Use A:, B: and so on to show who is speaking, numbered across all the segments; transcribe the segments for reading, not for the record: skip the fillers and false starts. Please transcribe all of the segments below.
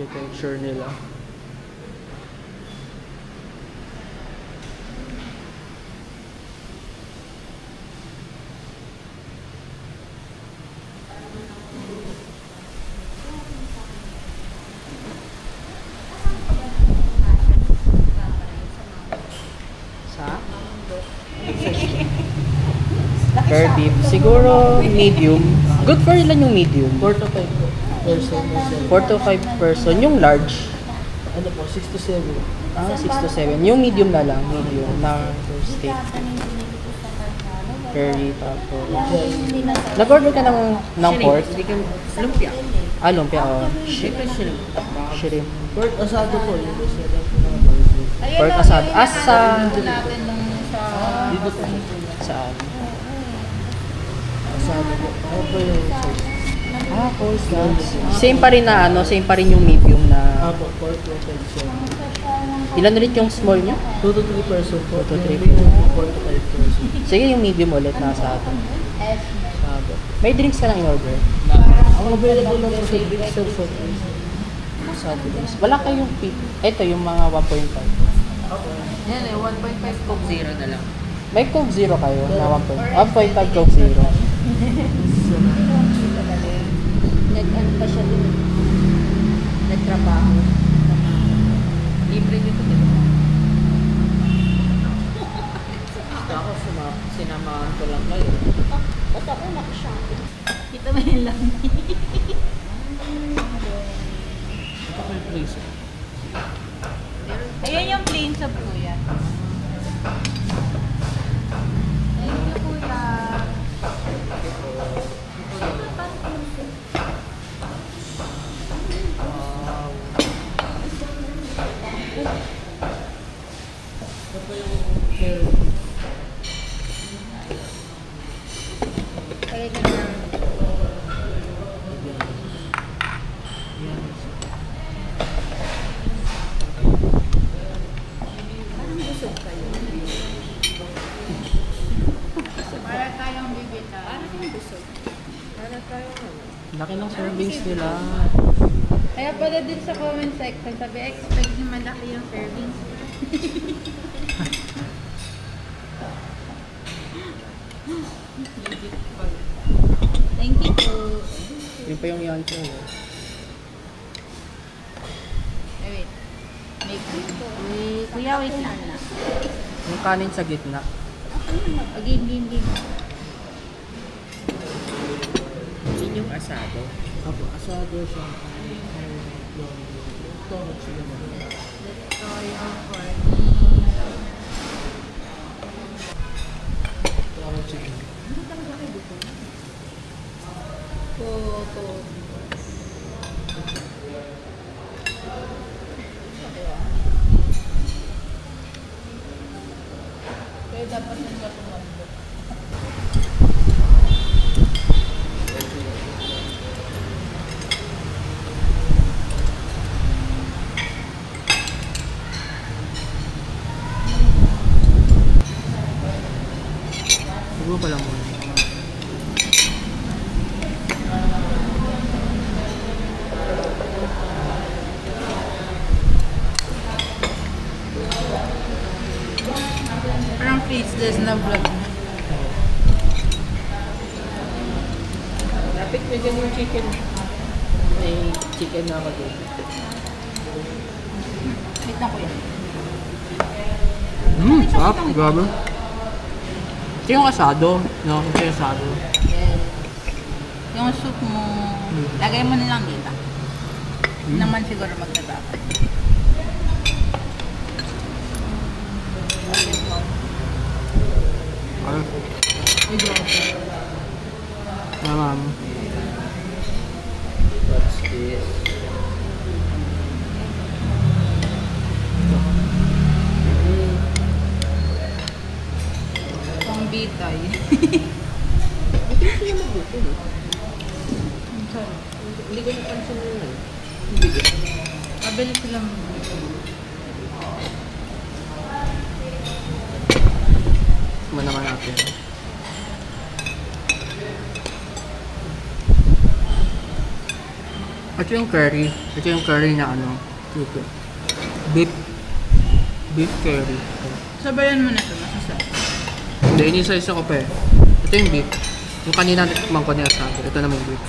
A: architecture nila. Per deep. Siguro medium. Good for ilan yung medium?
B: 4 to 5 person.
A: 4 to 5 person. Yung large?
B: Ano po, 6 to 7.
A: 6 to 7. Yung medium na lang. Medium na first steak. Curry, tapos... Nag-order ka ng pork?
C: Lumpia.
A: Lumpia, oh. Shrimp.
B: Pork asado po.
A: Pork asado. Sa...
B: Dito po.
A: Saan?
B: Asado po. Ano po yung
A: coleslaw. Same pa rin na same pa rin yung medium na...
B: Apo, pork rotation.
A: Ilan ulit yung small niya?
B: 2 to 3 person po.
A: 2 to 3
B: 4 to 5 person.
A: Sige, yung medium ulit nasa atin.
B: Asado.
A: May drinks ka lang in-order?
B: Ang available lang po sa drinks or soft drinks.
A: Asado drinks. Wala kayong pip. Ito yung mga 1.5.
C: Yan eh, 1.5 Coke Zero na lang.
A: May Coke Zero kayo na 1.5 Coke Zero.
C: Nag-ano pa siya dun. Nagtrabaho. Libre nyo ito dito.
B: Ako, sinamahan ko lang kayo.
C: Ba't ako nakashopping? Kita mo yung lang.
B: Ito ko yung place.
C: Ayan yung plain sa kuya. Thank you, kuya. Kaya ka na. Parang busog kayo. Para tayong bibita. Parang busog. Para tayong
A: Laki ng servings nila.
C: Kaya pala din sa comment section, sabi expect na malaki yung servings. Thank you po.
A: Yun pa yung yan ko.
C: Wait. Kuya, wait lang.
A: Yung kanin sa gitna.
C: Game.
A: Yun yung asado.
B: Apo, asado siya. Toro sila mo.
C: Let's try our party.
B: Toro chicken.
C: To. Kaya dapat nang tumando.
A: Siguro pa lang muna.
C: Parang faceless na vlog.
A: Lapit na dyan yung chicken. May chicken na ako doon.
C: Wait na kuya.
A: Sarap. Grabe. Ito yung asado. No, ito yung asado.
C: Yes. Yung soup mo, lagay mo nilang dito. Naman siguro magtatapos.
A: Ay. Ma'am.
B: What's this?
C: Pang bitay.
B: Hindi ko napansin mo yun.
C: Mabilis silang
A: Tikman naman natin. Ito yung curry. Ito yung curry na ano. Ito. Beef. Beef curry.
C: Sabayan mo na ito. Masasarap.
A: Hindi, inisa-isa ko pa eh. Ito yung beef. Yung kanina natikman ko niya sabi. Ito naman yung beef.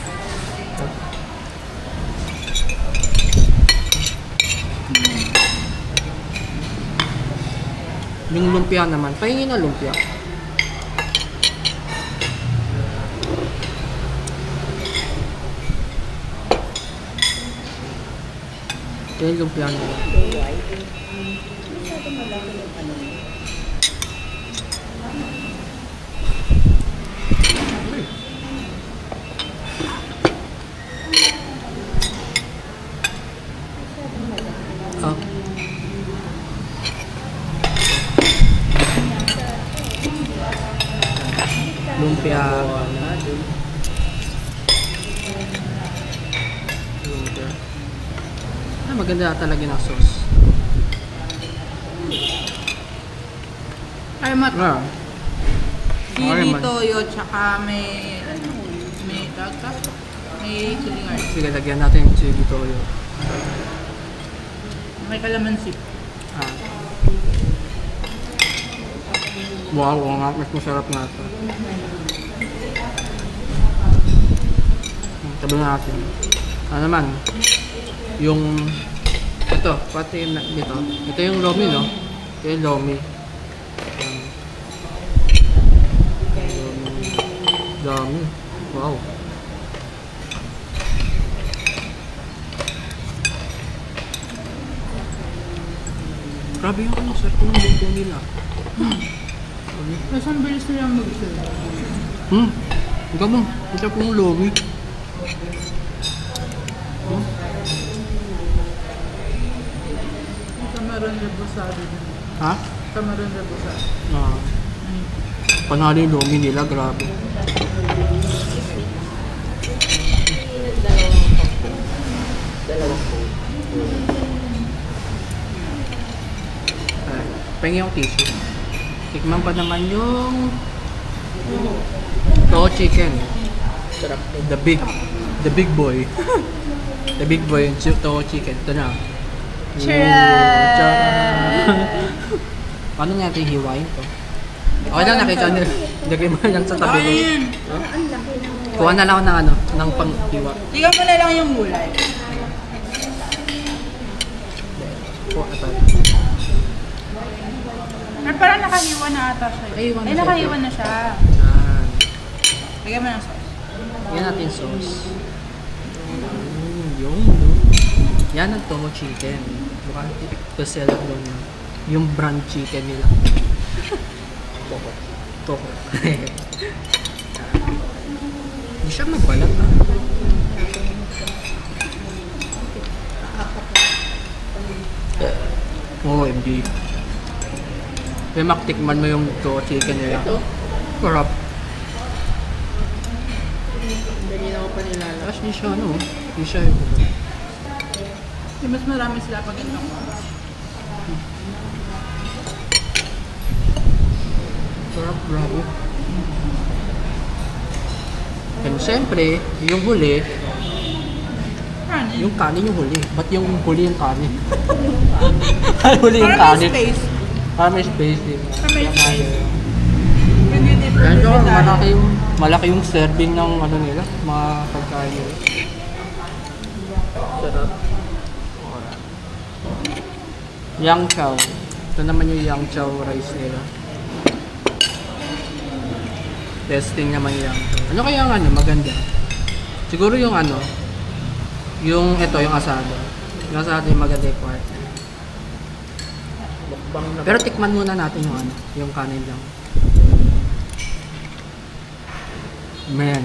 A: Yung lumpia naman. Pahingin na lumpia. Ito yung lumpia naman. Ah. Lumpia. Lumpia. Ah, maganda talaga ng sauce.
C: Ay, mat.
A: Ah.
C: Chili
A: man.
C: toyo, tsaka may, ano, may tagka. May chili garlic.
A: Sige, lagyan natin yung chili toyo.
C: May kalamansi.
A: Ah. Wow, ang mas masarap na ito. Tabi natin. Ano naman? Yung ito, pati yung dito. Ito yung lomi, no? Ito yung lomi. Lomi. Wow. Grabe yung ano, sarap ng luto nila.
C: Tapos ang bilis nilang mag-serve.
A: Ganun. Ang sarap ng lomi.
C: Cameron rebusado din.
A: Ha?
C: Cameron rebusado.
A: Ah. Panalo yung lomi nila, grabe.
B: Dalawang po.
A: Pengi yung tissue. Tikman pa naman yung Toho chicken.
B: Sarap din.
A: The big boy. The big boy yung Toho chicken. Ito na.
C: Charan!
A: Charan! Paano natin hiwain to? Okay lang, nakita nyo. Lagay mo lang sa tabi ko. Kuha na lang ako ng ano, ng pang-hiwa.
C: Tingnan mo na lang yung gulay.
A: Kuha na tayo.
C: Ay, parang nakahiwa na ata siya.
A: Nakahiwa na
C: Ay,
A: siya.
C: nakahiwa na siya.
A: Yan.
C: Lagyan mo ng sauce.
A: Yan natin sauce. Yung yan ang Toho chicken. Mukhang best-seller doon. Yung brand chicken nila. Toho. Hindi siya magbalat ha. OMG. Kaya maktikman mo yung Toho chicken nila. Sarap.
B: Hindi na ako pa nilala.
A: Tapos di siya ano. Di siya yung
C: Mas marami sila pag ito.
A: sarap, grabe. And syempre, yung huli,
C: Kanin.
A: yung kanin yung huli. Ba't yung huli yung kanin? Huli yung
C: Parang may
A: kanin.
C: space.
A: Para may space din.
C: Parang may space.
A: Yan yun, malaki yung serving ng ano nila, mga pagkain nila.
B: Sarap.
A: Yang chow. Ito naman yung yang chow rice nila. Testing naman yung yang chow. Ano kaya ang ano, maganda? Siguro yung ano, yung ito, yung asado. Yung asado yung maganda yung part.
B: Mukbang na.
A: Pero tikman muna natin yung ano, yung kanin lang. Man.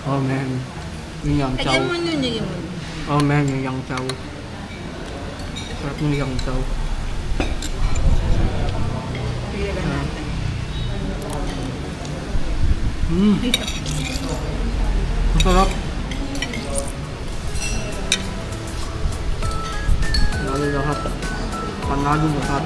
A: Oh man. Yung yang chow.
C: Lagyan mo nun, lagyan mo.
A: Oh man, yung yang chow. Sarap ng yang chow.
C: Lagyan natin.
A: Masarap. Panalo lahat. Panalo lahat.